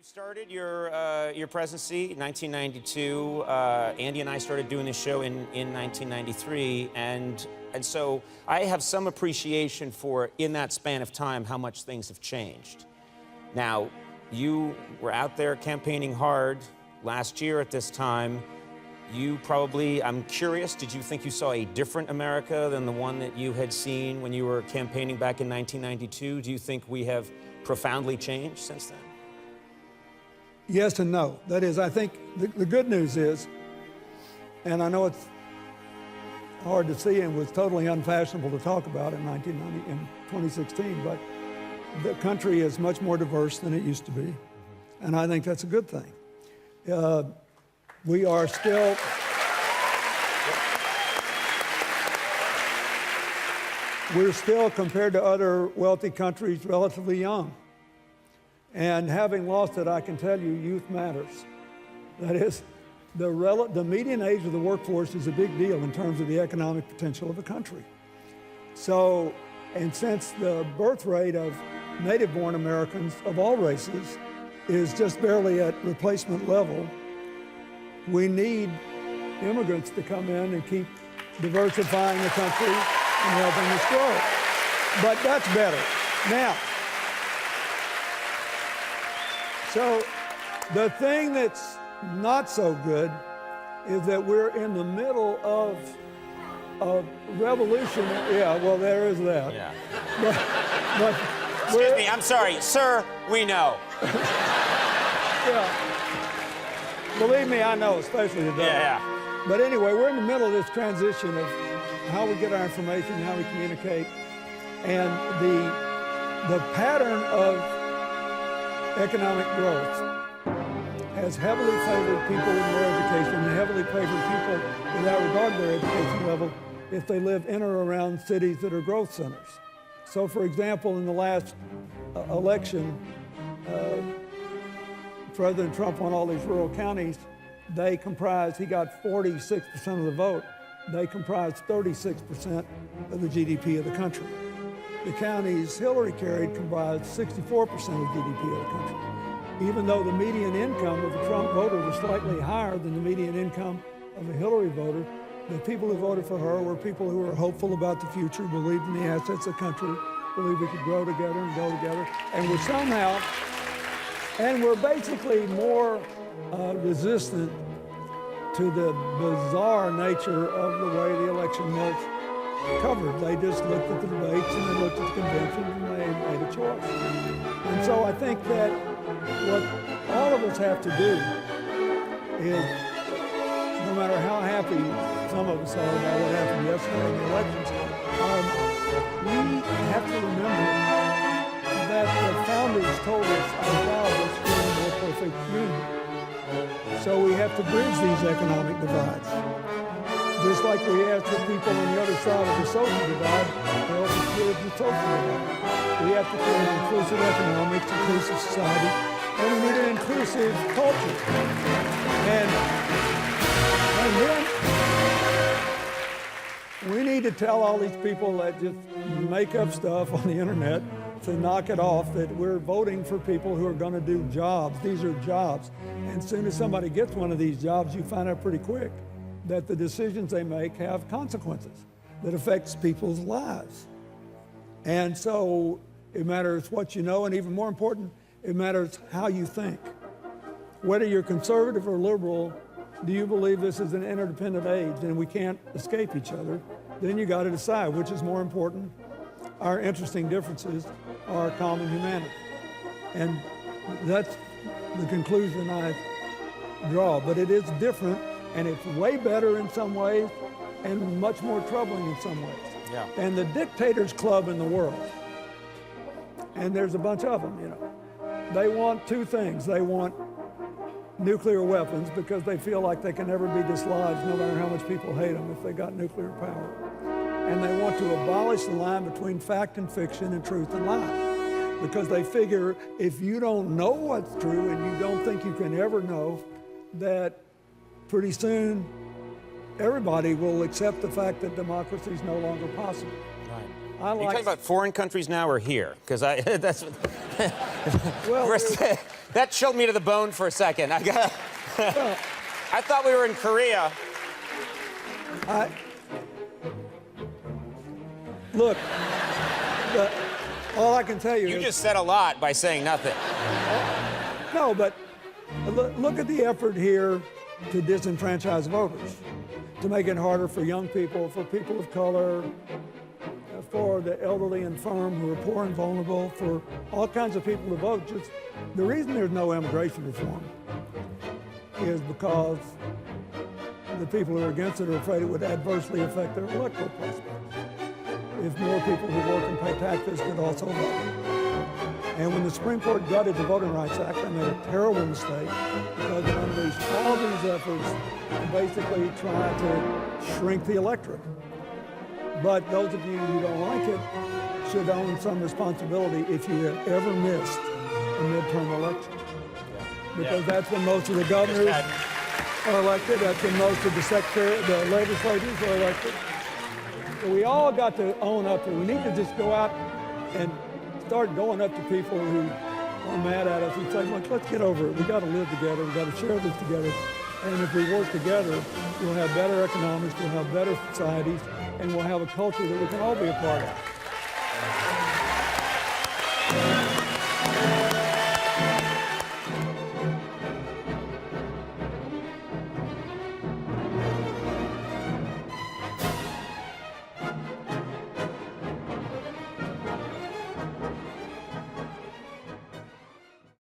started your presidency in 1992. Andy and I started doing this show in 1993, and so I have some appreciation for, in that span of time, how much things have changed. Now, you were out there campaigning hard last year at this time. You probably, I'm curious, did you think you saw a different America than the one that you had seen when you were campaigning back in 1992? Do you think we have profoundly changed since then? Yes and no. That is, I think the good news is, and I know it's hard to see and was totally unfashionable to talk about in 2016, but the country is much more diverse than it used to be, and I think that's a good thing. We are still, we're still, compared to other wealthy countries, relatively young. And having lost it, I can tell you, youth matters. That is, the median age of the workforce is a big deal in terms of the economic potential of a country. So, and since the birth rate of native-born Americans of all races is just barely at replacement level, we need immigrants to come in and keep diversifying the country and helping us grow. But that's better. Now, so the thing that's not so good is that we're in the middle of a revolution. Yeah, well, there is that. Yeah. But Excuse me, I'm sorry. Sir, we know. Yeah. Believe me, I know, especially today. Yeah. But anyway, we're in the middle of this transition of how we get our information, how we communicate, and the pattern of economic growth has heavily favored people with more education and heavily favored people without regard to their education level if they live in or around cities that are growth centers. So, for example, in the last election, President Trump won all these rural counties. They comprised, he got 46% of the vote. They comprised 36% of the GDP of the country. The counties Hillary carried comprised 64% of GDP of the country. Even though the median income of a Trump voter was slightly higher than the median income of a Hillary voter, the people who voted for her were people who were hopeful about the future, believed in the assets of the country, believed we could grow together and go together, and were somehow, and we're basically more resistant to the bizarre nature of the way the election was covered. They just looked at the debates and they looked at the conventions and they made a choice. And so I think that what all of us have to do is, no matter how happy some of us are about what happened yesterday in the elections, we have to remember that the founders told us our job was to create a more perfect union. So we have to bridge these economic divides. Just like we asked the people on the other side of the social divide to help us bridge the social divide. We have to create inclusive economics, inclusive society, and we need an inclusive culture. And then we need to tell all these people that just make up stuff on the internet to knock it off, that we're voting for people who are going to do jobs. These are jobs. And as soon as somebody gets one of these jobs, you find out pretty quick that the decisions they make have consequences that affects people's lives. And so it matters what you know, and even more important, it matters how you think. Whether you're conservative or liberal, do you believe this is an interdependent age and we can't escape each other? Then you got to decide which is more important, our interesting differences or our common humanity. And that's the conclusion I draw. But it is different, and it's way better in some ways and much more troubling in some ways. Yeah. And the dictators club in the world, and there's a bunch of them, you know, they want two things. They want nuclear weapons because they feel like they can never be dislodged no matter how much people hate them if they got nuclear power. And they want to abolish the line between fact and fiction and truth and lie. Because they figure if you don't know what's true and you don't think you can ever know, that pretty soon everybody will accept the fact that democracy is no longer possible. Right. Are you talking about foreign countries now or here? Because that's what... Well, That chilled me to the bone for a second. I thought we were in Korea. Look, all I can tell you You is... just said a lot by saying nothing. No, but look at the effort here to disenfranchise voters, to make it harder for young people, for people of color, for the elderly and infirm who are poor and vulnerable, for all kinds of people to vote. Just the reason there's no immigration reform is because the people who are against it are afraid it would adversely affect their electoral prospects. If more people who work and pay taxes could also vote. And when the Supreme Court gutted the Voting Rights Act, they made a terrible mistake because it unleashed all these efforts to basically try to shrink the electorate. But those of you who don't like it should own some responsibility if you have ever missed a midterm election. Because that's when most of the governors are elected, that's when most of the legislators are elected. So we all got to own up to it. We need to just go out and start going up to people who are mad at us and say, look, let's get over it. We got to live together. We got to share this together. And if we work together, we'll have better economics, we'll have better societies, and we'll have a culture that we can all be a part of.